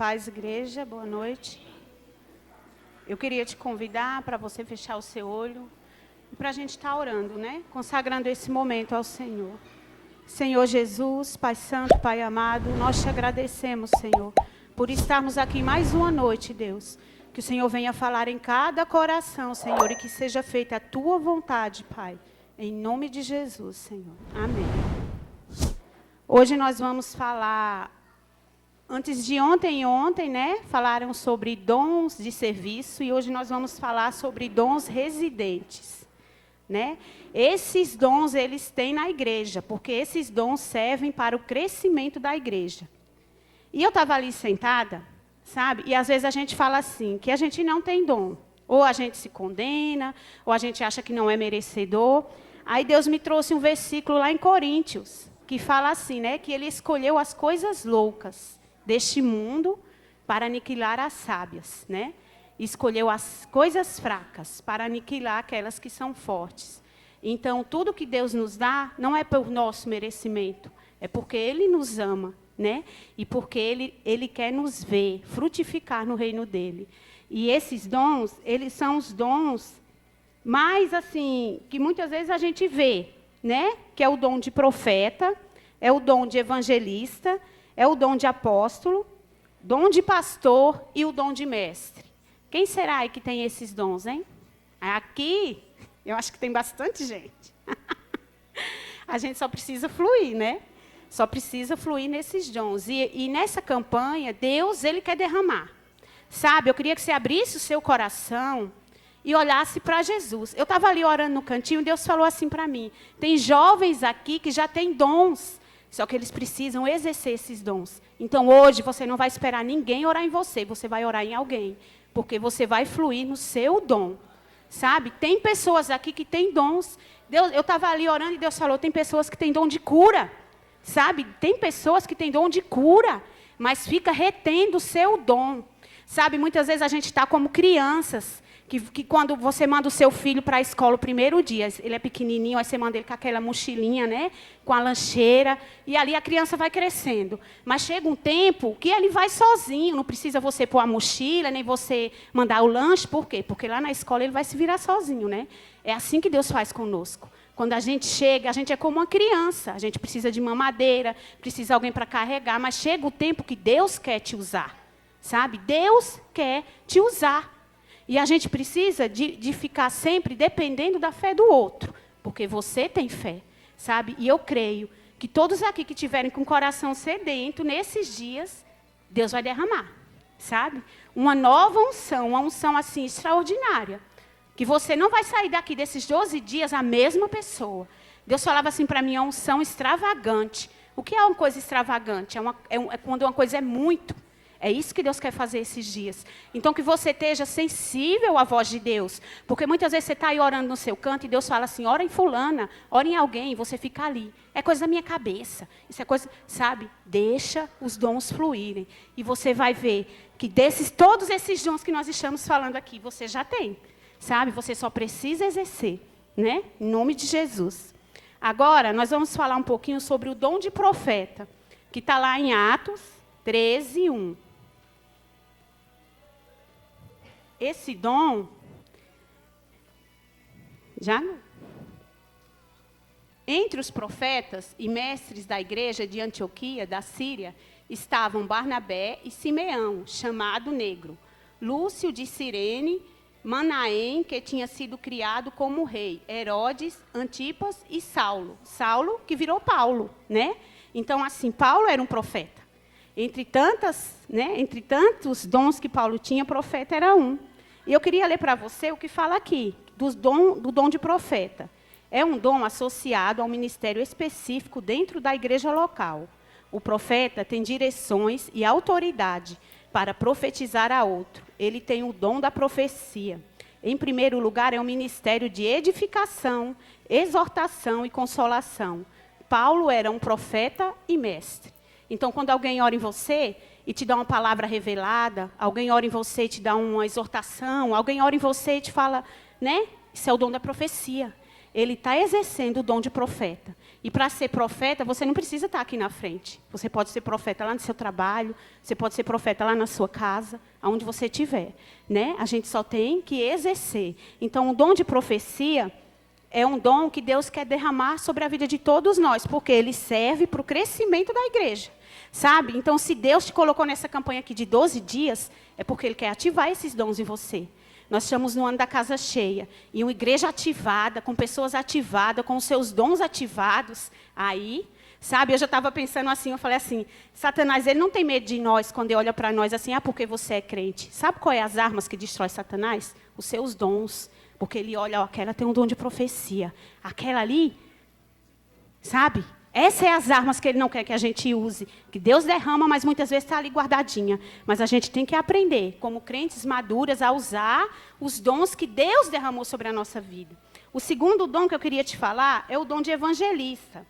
paz, igreja, boa noite. Eu queria te convidar para você fechar o seu olho e para a gente estar orando, né? Consagrando esse momento ao Senhor. Senhor Jesus, Pai Santo, Pai amado, nós te agradecemos, Senhor, por estarmos aqui mais uma noite, Deus. Que o Senhor venha falar em cada coração, Senhor, e que seja feita a tua vontade, Pai. Em nome de Jesus, Senhor. Amém. Hoje nós vamos falar... Antes de ontem, né, falaram sobre dons de serviço e hoje nós vamos falar sobre dons residentes, né? Esses dons eles têm na igreja, porque esses dons servem para o crescimento da igreja. E eu estava ali sentada, sabe? E às vezes a gente fala assim, que a gente não tem dom. Ou a gente se condena, ou a gente acha que não é merecedor. Aí Deus me trouxe um versículo lá em Coríntios, que fala assim, né, que ele escolheu as coisas loucas deste mundo para aniquilar as sábias, né? Escolheu as coisas fracas para aniquilar aquelas que são fortes. Então, tudo que Deus nos dá não é por nosso merecimento, é porque Ele nos ama, né? E porque Ele quer nos ver frutificar no reino dEle. E esses dons, eles são os dons mais, assim, que muitas vezes a gente vê, né? Que é o dom de profeta, é o dom de evangelista, é o dom de apóstolo, dom de pastor e o dom de mestre. Quem será aí que tem esses dons, hein? Aqui, eu acho que tem bastante gente. A gente só precisa fluir, né? Só precisa fluir nesses dons. E nessa campanha, Deus, Ele quer derramar. Sabe, eu queria que você abrisse o seu coração e olhasse para Jesus. Eu estava ali orando no cantinho e Deus falou assim para mim, tem jovens aqui que já têm dons, só que eles precisam exercer esses dons. Então, hoje, você não vai esperar ninguém orar em você. Você vai orar em alguém. Porque você vai fluir no seu dom. Sabe? Tem pessoas aqui que têm dons. Eu estava ali orando e Deus falou, tem pessoas que têm dom de cura. Sabe? Tem pessoas que têm dom de cura. Mas fica retendo o seu dom. Sabe? Muitas vezes a gente está como crianças. Que quando você manda o seu filho para a escola o primeiro dia, ele é pequenininho, aí você manda ele com aquela mochilinha, né, com a lancheira, e ali a criança vai crescendo. Mas chega um tempo que ele vai sozinho, não precisa você pôr a mochila, nem você mandar o lanche, por quê? Porque lá na escola ele vai se virar sozinho, né? É assim que Deus faz conosco. Quando a gente chega, a gente é como uma criança, a gente precisa de mamadeira, precisa de alguém para carregar, mas chega o tempo que Deus quer te usar, sabe? Deus quer te usar. E a gente precisa de ficar sempre dependendo da fé do outro, porque você tem fé, sabe? E eu creio que todos aqui que tiverem com o coração sedento, nesses dias, Deus vai derramar, sabe? Uma nova unção, uma unção assim extraordinária, que você não vai sair daqui desses 12 dias a mesma pessoa. Deus falava assim para mim, a unção extravagante. O que é uma coisa extravagante? É quando uma coisa é muito. É isso que Deus quer fazer esses dias. Então, que você esteja sensível à voz de Deus. Porque muitas vezes você está aí orando no seu canto e Deus fala assim, ora em fulana, ora em alguém, e você fica ali. É coisa da minha cabeça. Isso é coisa, sabe? Deixa os dons fluírem. E você vai ver que todos esses dons que nós estamos falando aqui, você já tem. Sabe? Você só precisa exercer. Né? Em nome de Jesus. Agora, nós vamos falar um pouquinho sobre o dom de profeta. Que está lá em Atos 13, 1. Esse dom, entre os profetas e mestres da igreja de Antioquia, da Síria, estavam Barnabé e Simeão, chamado Negro, Lúcio de Cirene, Manaém, que tinha sido criado como rei, Herodes, Antipas e Saulo. Saulo, que virou Paulo, né? Então, assim, Paulo era um profeta. Entre tantos dons que Paulo tinha, profeta era um. E eu queria ler para você o que fala aqui, do dom de profeta. É um dom associado ao ministério específico dentro da igreja local. O profeta tem direções e autoridade para profetizar a outro. Ele tem o dom da profecia. Em primeiro lugar, é um ministério de edificação, exortação e consolação. Paulo era um profeta e mestre. Então, quando alguém ora em você e te dá uma palavra revelada, alguém ora em você e te dá uma exortação, alguém ora em você e te fala, né? Isso é o dom da profecia. ele está exercendo o dom de profeta. E para ser profeta, você não precisa estar aqui na frente. Você pode ser profeta lá no seu trabalho, você pode ser profeta lá na sua casa, aonde você estiver, né? A gente só tem que exercer. Então, o dom de profecia é um dom que Deus quer derramar sobre a vida de todos nós, porque ele serve para o crescimento da igreja, sabe? Então, se Deus te colocou nessa campanha aqui de 12 dias, é porque ele quer ativar esses dons em você. Nós estamos no ano da casa cheia, e uma igreja ativada, com pessoas ativadas, com os seus dons ativados, aí, sabe, eu já estava pensando assim, eu falei assim, Satanás, ele não tem medo de nós, quando ele olha para nós assim, porque você é crente. Sabe qual é as armas que destrói Satanás? Os seus dons, porque ele olha, ó, aquela tem um dom de profecia, aquela ali, sabe? Essas são as armas que ele não quer que a gente use, que Deus derrama, mas muitas vezes está ali guardadinha. Mas a gente tem que aprender, como crentes maduras, a usar os dons que Deus derramou sobre a nossa vida. O segundo dom que eu queria te falar é o dom de evangelista.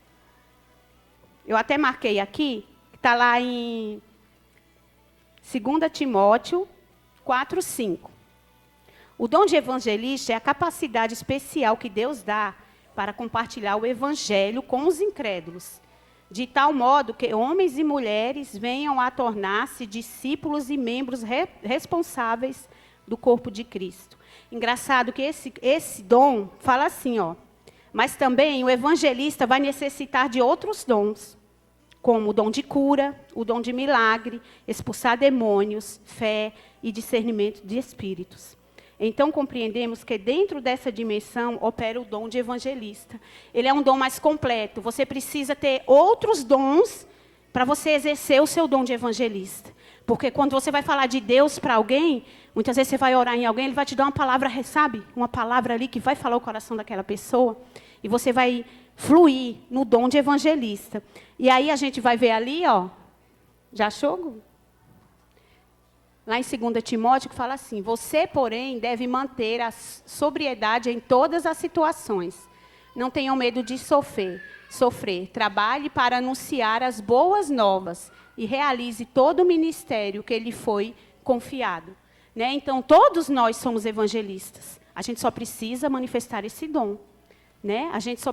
Eu até marquei aqui, que está lá em 2 Timóteo 4:5. O dom de evangelista é a capacidade especial que Deus dá para compartilhar o evangelho com os incrédulos, de tal modo que homens e mulheres venham a tornar-se discípulos e membros responsáveis do corpo de Cristo. Engraçado que esse dom fala assim, ó, mas também o evangelista vai necessitar de outros dons, como o dom de cura, o dom de milagre, expulsar demônios, fé e discernimento de espíritos. Então, compreendemos que dentro dessa dimensão opera o dom de evangelista. Ele é um dom mais completo. Você precisa ter outros dons para você exercer o seu dom de evangelista. Porque quando você vai falar de Deus para alguém, muitas vezes você vai orar em alguém, ele vai te dar uma palavra, sabe? Uma palavra ali que vai falar o coração daquela pessoa. E você vai fluir no dom de evangelista. E aí a gente vai ver ali, ó. Já achou, Gu? Lá em 2 Timóteo, que fala assim, você, porém, deve manter a sobriedade em todas as situações. Não tenham medo de sofrer. Trabalhe para anunciar as boas novas e realize todo o ministério que lhe foi confiado. Né? Então, todos nós somos evangelistas. A gente só precisa manifestar esse dom. Né?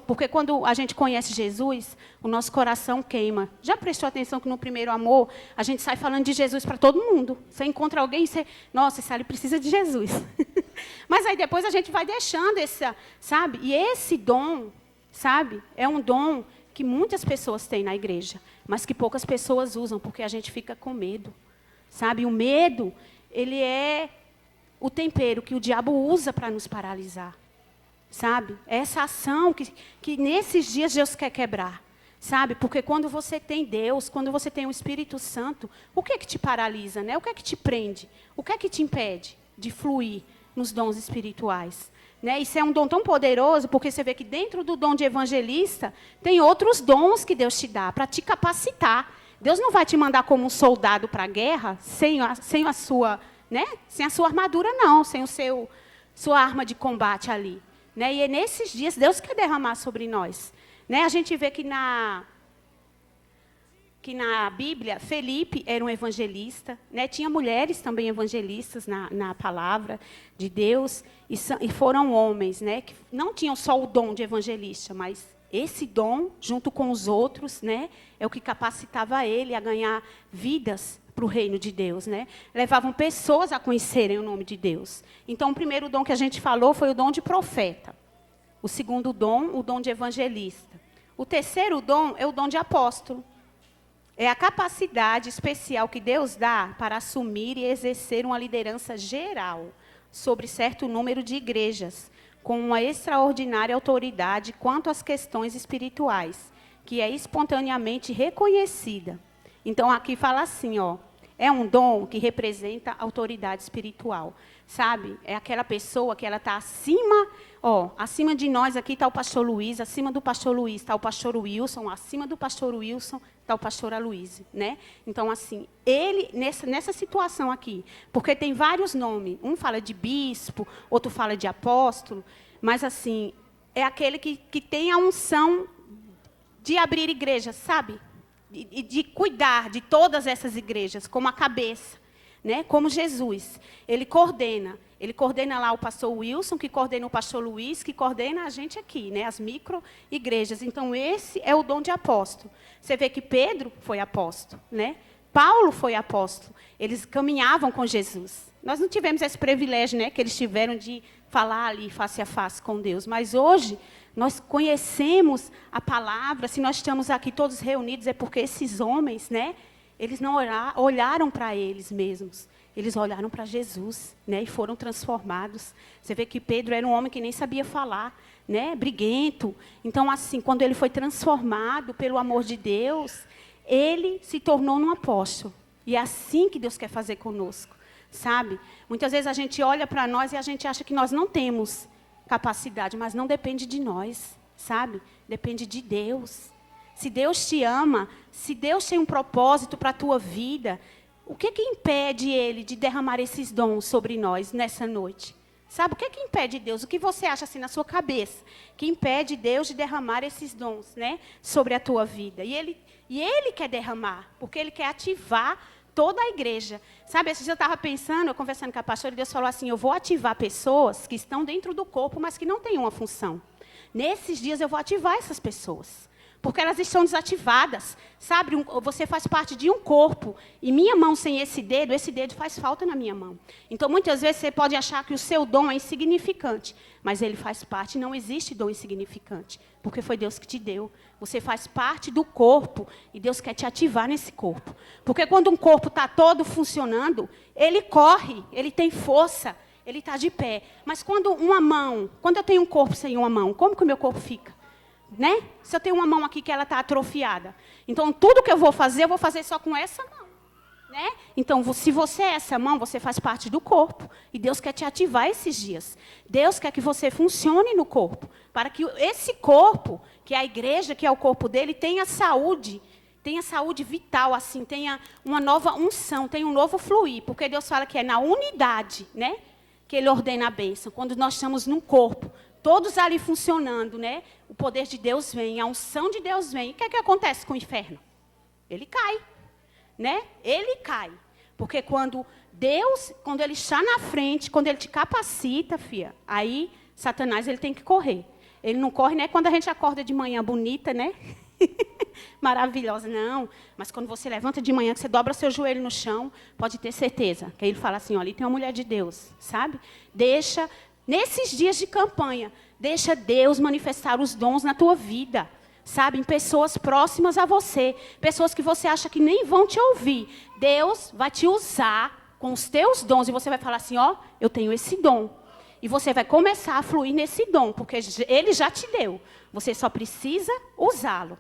Porque quando a gente conhece Jesus, o nosso coração queima. Já prestou atenção que no primeiro amor, a gente sai falando de Jesus para todo mundo. Você encontra alguém e você, nossa, esse ali precisa de Jesus. Mas aí depois a gente vai deixando essa, sabe? E esse dom, sabe? É um dom que muitas pessoas têm na igreja, mas que poucas pessoas usam, porque a gente fica com medo. Sabe? O medo, ele é o tempero que o diabo usa para nos paralisar. Sabe? Essa ação que nesses dias Deus quer quebrar. Sabe? Porque quando você tem Deus, quando você tem o Espírito Santo, o que é que te paralisa, né? O que é que te prende? O que é que te impede de fluir nos dons espirituais? Né? Isso é um dom tão poderoso, porque você vê que dentro do dom de evangelista, tem outros dons que Deus te dá para te capacitar. Deus não vai te mandar como um soldado para a guerra, sem a sua, né? Sem a sua armadura, não, sem sua arma de combate ali. Né? E é nesses dias Deus quer derramar sobre nós. Né? A gente vê que na Bíblia, Felipe era um evangelista. Né? Tinha mulheres também evangelistas na palavra de Deus. E foram homens, né? Que não tinham só o dom de evangelista, mas esse dom, junto com os outros, né? É o que capacitava ele a ganhar vidas para o reino de Deus, né? Levavam pessoas a conhecerem o nome de Deus. Então, o primeiro dom que a gente falou foi o dom de profeta. O segundo dom, o dom de evangelista. O terceiro dom é o dom de apóstolo. É a capacidade especial que Deus dá para assumir e exercer uma liderança geral sobre certo número de igrejas, com uma extraordinária autoridade quanto às questões espirituais, que é espontaneamente reconhecida. Então, aqui fala assim, ó, é um dom que representa a autoridade espiritual, sabe? É aquela pessoa que ela está acima, ó, acima de nós aqui está o pastor Luiz, acima do pastor Luiz está o pastor Wilson, acima do pastor Wilson está o pastor Aloysio, né? Então, assim, ele, nessa situação aqui, porque tem vários nomes, um fala de bispo, outro fala de apóstolo, mas, assim, é aquele que tem a unção de abrir igreja, sabe? De cuidar de todas essas igrejas, como a cabeça. né? Como Jesus. Ele coordena lá o pastor Wilson, que coordena o pastor Luiz, que coordena a gente aqui, né? As micro-igrejas. Então, esse é o dom de apóstolo. Você vê que Pedro foi apóstolo, né? Paulo foi apóstolo. Eles caminhavam com Jesus. Nós não tivemos esse privilégio, né, que eles tiveram de falar ali face a face com Deus. Mas hoje, nós conhecemos a palavra. Se nós estamos aqui todos reunidos, é porque esses homens, né, eles não olharam para eles mesmos. Eles olharam para Jesus, né, e foram transformados. Você vê que Pedro era um homem que nem sabia falar, né, briguento. Então, assim, quando ele foi transformado pelo amor de Deus, ele se tornou um apóstolo. E é assim que Deus quer fazer conosco, sabe? Muitas vezes a gente olha para nós e a gente acha que nós não temos capacidade, mas não depende de nós, sabe? Depende de Deus. Se Deus te ama, se Deus tem um propósito para a tua vida, o que impede Ele de derramar esses dons sobre nós nessa noite? Sabe, o que impede Deus? O que você acha assim na sua cabeça que impede Deus de derramar esses dons, né, sobre a tua vida? E Ele quer derramar, porque Ele quer ativar toda a igreja. Sabe, esse dia eu estava pensando, eu conversando com a pastora, e Deus falou assim, eu vou ativar pessoas que estão dentro do corpo, mas que não têm uma função. Nesses dias eu vou ativar essas pessoas. Porque elas estão desativadas, sabe? Você faz parte de um corpo, e minha mão sem esse dedo faz falta na minha mão. Então, muitas vezes, você pode achar que o seu dom é insignificante, mas ele faz parte, não existe dom insignificante, porque foi Deus que te deu. Você faz parte do corpo, e Deus quer te ativar nesse corpo. Porque quando um corpo está todo funcionando, ele corre, ele tem força, ele está de pé. Mas quando eu tenho um corpo sem uma mão, como que o meu corpo fica? Né? Se eu tenho uma mão aqui que ela está atrofiada. Então, tudo que eu vou fazer só com essa mão. Né? Então, se você é essa mão, você faz parte do corpo. E Deus quer te ativar esses dias. Deus quer que você funcione no corpo. Para que esse corpo, que é a igreja, que é o corpo dele, tenha saúde vital, assim, tenha uma nova unção, tenha um novo fluir. Porque Deus fala que é na unidade, né, que Ele ordena a bênção. Quando nós estamos num corpo, todos ali funcionando, né? O poder de Deus vem, a unção de Deus vem. E o que acontece com o inferno? Ele cai, né? Ele cai. Porque quando Ele está na frente, quando Ele te capacita, filha, aí Satanás ele tem que correr. Ele não corre, né? Quando a gente acorda de manhã bonita, né? Maravilhosa, não. Mas quando você levanta de manhã, que você dobra seu joelho no chão, pode ter certeza. Que ele fala assim, ó, ali tem uma mulher de Deus, sabe? Nesses dias de campanha, deixa Deus manifestar os dons na tua vida, sabe? Em pessoas próximas a você, pessoas que você acha que nem vão te ouvir. Deus vai te usar com os teus dons e você vai falar assim, ó, eu tenho esse dom. E você vai começar a fluir nesse dom, porque Ele já te deu. Você só precisa usá-lo.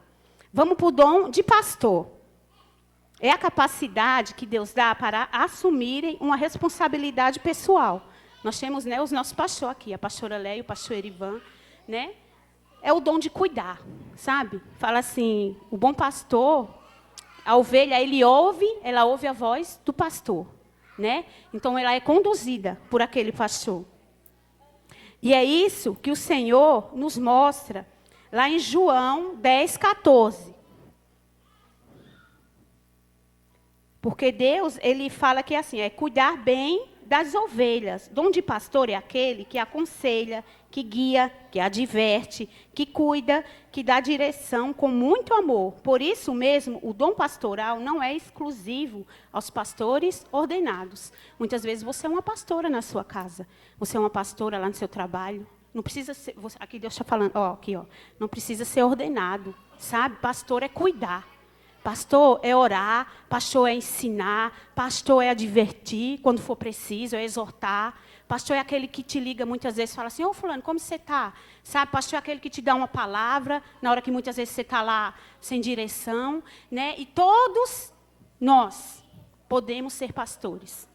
Vamos para o dom de pastor. É a capacidade que Deus dá para assumirem uma responsabilidade pessoal. Nós temos, né, os nossos pastores aqui, a pastora Léia, o pastor Erivan, né? É o dom de cuidar, sabe? Fala assim, o bom pastor, a ovelha, ela ouve a voz do pastor, né? Então, ela é conduzida por aquele pastor. E é isso que o Senhor nos mostra lá em João 10:14. Porque Deus, Ele fala que assim, é cuidar bem das ovelhas. Dom de pastor é aquele que aconselha, que guia, que adverte, que cuida, que dá direção com muito amor. Por isso mesmo, o dom pastoral não é exclusivo aos pastores ordenados. Muitas vezes você é uma pastora na sua casa. Você é uma pastora lá no seu trabalho. Não precisa ser, aqui Deus está falando, não precisa ser ordenado, sabe? Pastor é cuidar. Pastor é orar, pastor é ensinar, pastor é advertir quando for preciso, é exortar. Pastor é aquele que te liga muitas vezes e fala assim, fulano, como você está? Sabe, pastor é aquele que te dá uma palavra, na hora que muitas vezes você está lá sem direção, né? E todos nós podemos ser pastores.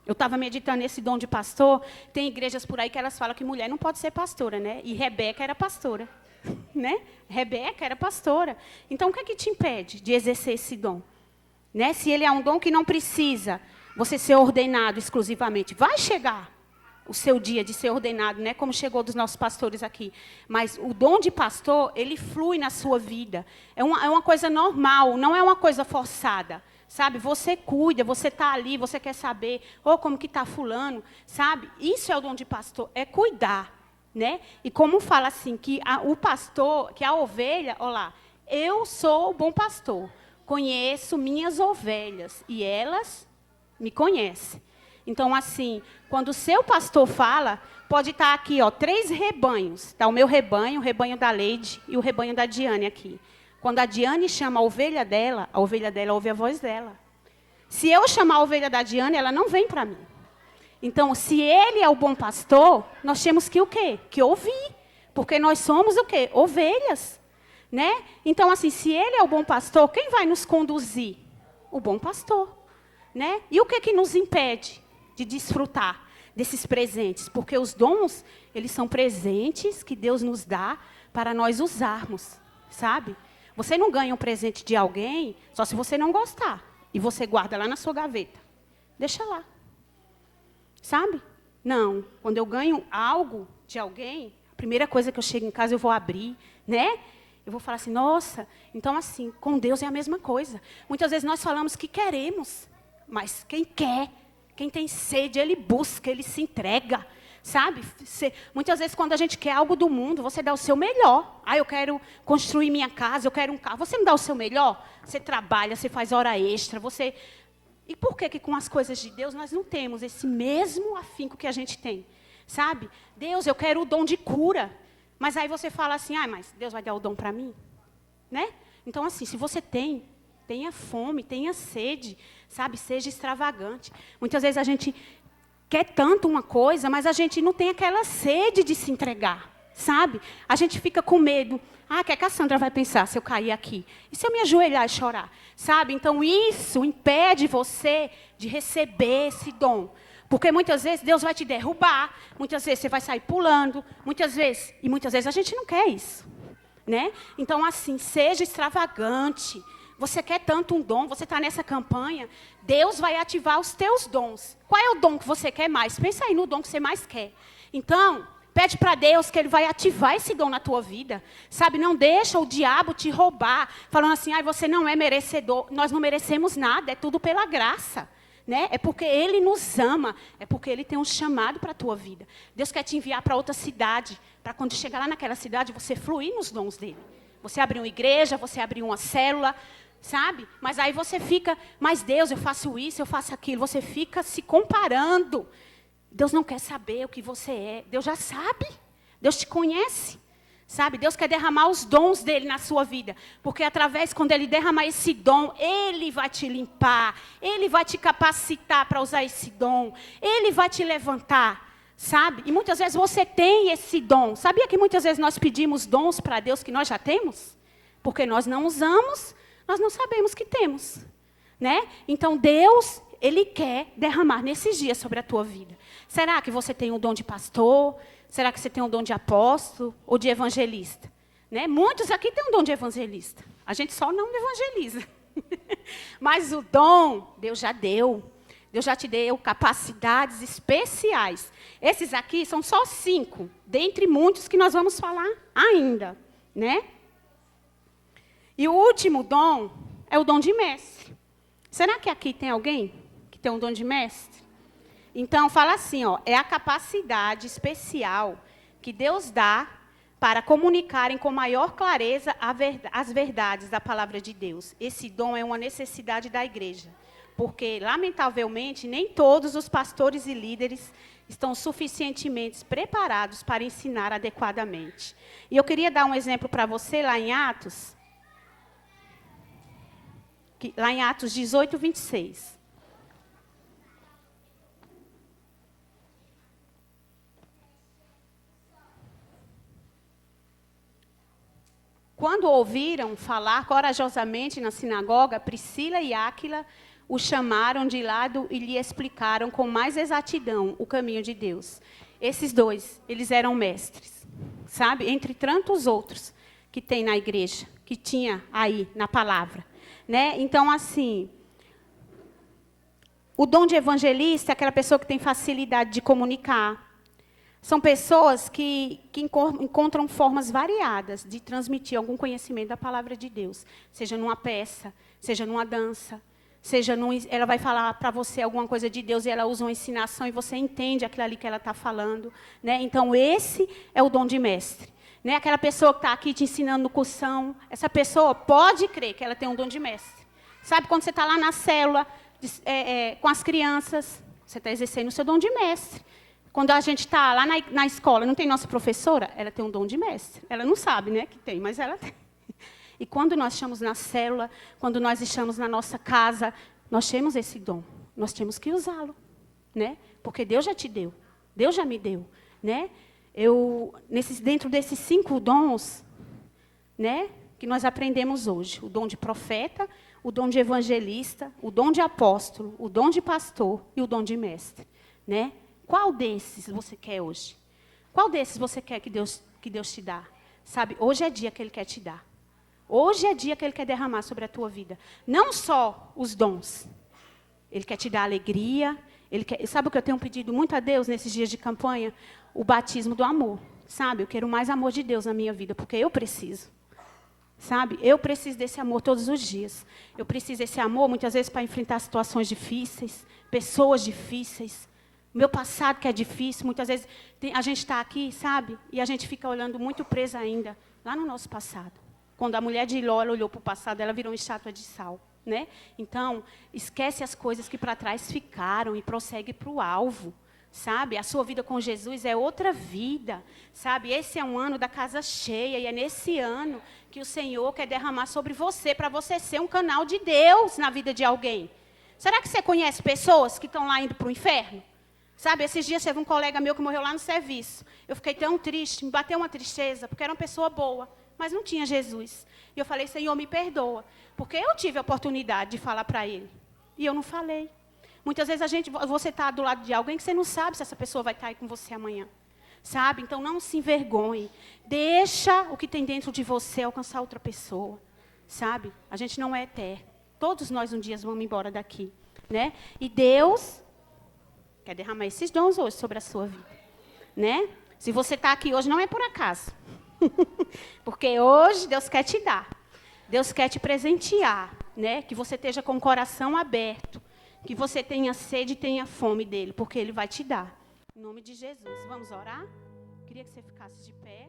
Eu estava meditando nesse dom de pastor, tem igrejas por aí que elas falam que mulher não pode ser pastora, né? E Rebeca era pastora. Né? Rebeca era pastora. Então, o que é que te impede de exercer esse dom? Né? Se ele é um dom que não precisa você ser ordenado exclusivamente. Vai chegar o seu dia de ser ordenado, né? Como chegou dos nossos pastores aqui. Mas o dom de pastor, ele flui na sua vida. É uma coisa normal, não é uma coisa forçada. sabe? Você cuida, você está ali, você quer saber, como que está fulano, sabe? Isso é o dom de pastor, é cuidar, né? E como fala assim, que o pastor, que a ovelha, olha lá, eu sou o bom pastor, conheço minhas ovelhas e elas me conhecem. Então, assim, quando o seu pastor fala, pode estar aqui, 3 rebanhos. Está o meu rebanho, o rebanho da Leide e o rebanho da Diane aqui. Quando a Diane chama a ovelha dela ouve a voz dela. Se eu chamar a ovelha da Diane, ela não vem para mim. Então, se ele é o bom pastor, nós temos que o quê? Que ouvir. Porque nós somos o quê? Ovelhas. Né? Então, assim, se ele é o bom pastor, quem vai nos conduzir? O bom pastor. Né? E o que nos impede de desfrutar desses presentes? Porque os dons, eles são presentes que Deus nos dá para nós usarmos, sabe? Você não ganha um presente de alguém só se você não gostar. E você guarda lá na sua gaveta. Deixa lá. Sabe? Não. Quando eu ganho algo de alguém, a primeira coisa que eu chego em casa, eu vou abrir, né? Eu vou falar assim, nossa, então assim, com Deus é a mesma coisa. Muitas vezes nós falamos que queremos, mas quem quer, quem tem sede, ele busca, ele se entrega, sabe? Muitas vezes quando a gente quer algo do mundo, você dá o seu melhor. Eu quero construir minha casa, eu quero um carro. Você não dá o seu melhor? Você trabalha, você faz hora extra, você... E por que com as coisas de Deus nós não temos esse mesmo afinco que a gente tem? Sabe? Deus, eu quero o dom de cura. Mas aí você fala assim, mas Deus vai dar o dom para mim? Né? Então, assim, se você tenha fome, tenha sede, sabe? Seja extravagante. Muitas vezes a gente quer tanto uma coisa, mas a gente não tem aquela sede de se entregar, sabe? A gente fica com medo. O que é que a Sandra vai pensar se eu cair aqui? E se eu me ajoelhar e chorar? Sabe? Então, isso impede você de receber esse dom. Porque muitas vezes Deus vai te derrubar, muitas vezes você vai sair pulando, muitas vezes a gente não quer isso, né? Então, assim, seja extravagante. Você quer tanto um dom, você está nessa campanha, Deus vai ativar os teus dons. Qual é o dom que você quer mais? Pensa aí no dom que você mais quer. Então, pede para Deus que Ele vai ativar esse dom na tua vida. Sabe, não deixa o diabo te roubar, falando assim, você não é merecedor. Nós não merecemos nada, é tudo pela graça. Né? É porque Ele nos ama, é porque Ele tem um chamado para a tua vida. Deus quer te enviar para outra cidade, para quando chegar lá naquela cidade, você fluir nos dons dEle. Você abrir uma igreja, você abrir uma célula, sabe? Mas aí você fica, mas Deus, eu faço isso, eu faço aquilo. Você fica se comparando. Deus não quer saber o que você é. Deus já sabe. Deus te conhece. Sabe, Deus quer derramar os dons dele na sua vida. Porque quando ele derramar esse dom, ele vai te limpar. Ele vai te capacitar para usar esse dom. Ele vai te levantar, sabe? E muitas vezes você tem esse dom. Sabia que muitas vezes nós pedimos dons para Deus que nós já temos? Porque nós não usamos, nós não sabemos que temos, né? Então Deus, Ele quer derramar nesses dias sobre a tua vida. Será que você tem o dom de pastor? Será que você tem um dom de apóstolo ou de evangelista? Né? Muitos aqui têm um dom de evangelista. A gente só não evangeliza. Mas o dom, Deus já deu. Deus já te deu capacidades especiais. Esses aqui são só 5, dentre muitos que nós vamos falar ainda. Né? E o último dom é o dom de mestre. Será que aqui tem alguém que tem um dom de mestre? Então, fala assim, é a capacidade especial que Deus dá para comunicarem com maior clareza as verdades da palavra de Deus. Esse dom é uma necessidade da igreja, porque, lamentavelmente, nem todos os pastores e líderes estão suficientemente preparados para ensinar adequadamente. E eu queria dar um exemplo para você lá em Atos, lá em Atos 18, 26. Quando ouviram falar corajosamente na sinagoga, Priscila e Áquila o chamaram de lado e lhe explicaram com mais exatidão o caminho de Deus. Esses 2, eles eram mestres, sabe? Entre tantos outros que tem na igreja, que tinha aí na palavra. Né? Então, assim, o dom de evangelista é aquela pessoa que tem facilidade de comunicar. São pessoas que encontram formas variadas de transmitir algum conhecimento da palavra de Deus. Seja numa peça, seja numa dança, Ela vai falar para você alguma coisa de Deus e ela usa uma ensinação e você entende aquilo ali que ela está falando. Né? Então, esse é o dom de mestre. Né? Aquela pessoa que está aqui te ensinando no cursão, essa pessoa pode crer que ela tem um dom de mestre. Sabe, quando você está lá na célula, com as crianças, você está exercendo o seu dom de mestre. Quando a gente está lá na escola, não tem nossa professora? Ela tem um dom de mestre. Ela não sabe, né, que tem, mas ela tem. E quando nós estamos na célula, quando nós estamos na nossa casa, nós temos esse dom. Nós temos que usá-lo, né? Porque Deus já te deu. Deus já me deu, né? Dentro desses 5 dons, né, que nós aprendemos hoje, o dom de profeta, o dom de evangelista, o dom de apóstolo, o dom de pastor e o dom de mestre, né? Qual desses você quer hoje? Qual desses você quer que Deus te dá? Sabe, hoje é dia que Ele quer te dar. Hoje é dia que Ele quer derramar sobre a tua vida. Não só os dons. Ele quer te dar alegria. Sabe o que eu tenho pedido muito a Deus nesses dias de campanha? O batismo do amor. Sabe, eu quero mais amor de Deus na minha vida, porque eu preciso. Sabe, eu preciso desse amor todos os dias. Eu preciso desse amor, muitas vezes, para enfrentar situações difíceis, pessoas difíceis. O meu passado que é difícil, muitas vezes a gente está aqui, sabe? E a gente fica olhando muito presa ainda, lá no nosso passado. Quando a mulher de Ló olhou para o passado, ela virou uma estátua de sal. Né? Então, esquece as coisas que para trás ficaram e prossegue para o alvo. Sabe? A sua vida com Jesus é outra vida. Sabe? Esse é um ano da casa cheia e é nesse ano que o Senhor quer derramar sobre você, para você ser um canal de Deus na vida de alguém. Será que você conhece pessoas que estão lá indo para o inferno? Sabe, esses dias teve um colega meu que morreu lá no serviço. Eu fiquei tão triste, me bateu uma tristeza, porque era uma pessoa boa, mas não tinha Jesus. E eu falei, Senhor, me perdoa, porque eu tive a oportunidade de falar para ele. E eu não falei. Muitas vezes você está do lado de alguém que você não sabe se essa pessoa vai estar aí com você amanhã. Sabe? Então não se envergonhe. Deixa o que tem dentro de você alcançar outra pessoa. Sabe? A gente não é eterno. Todos nós um dia vamos embora daqui. Né? E Deus quer derramar esses dons hoje sobre a sua vida. Né? Se você está aqui hoje, não é por acaso. Porque hoje Deus quer te dar. Deus quer te presentear. Né? Que você esteja com o coração aberto. Que você tenha sede e tenha fome dele. Porque ele vai te dar. Em nome de Jesus. Vamos orar? Queria que você ficasse de pé.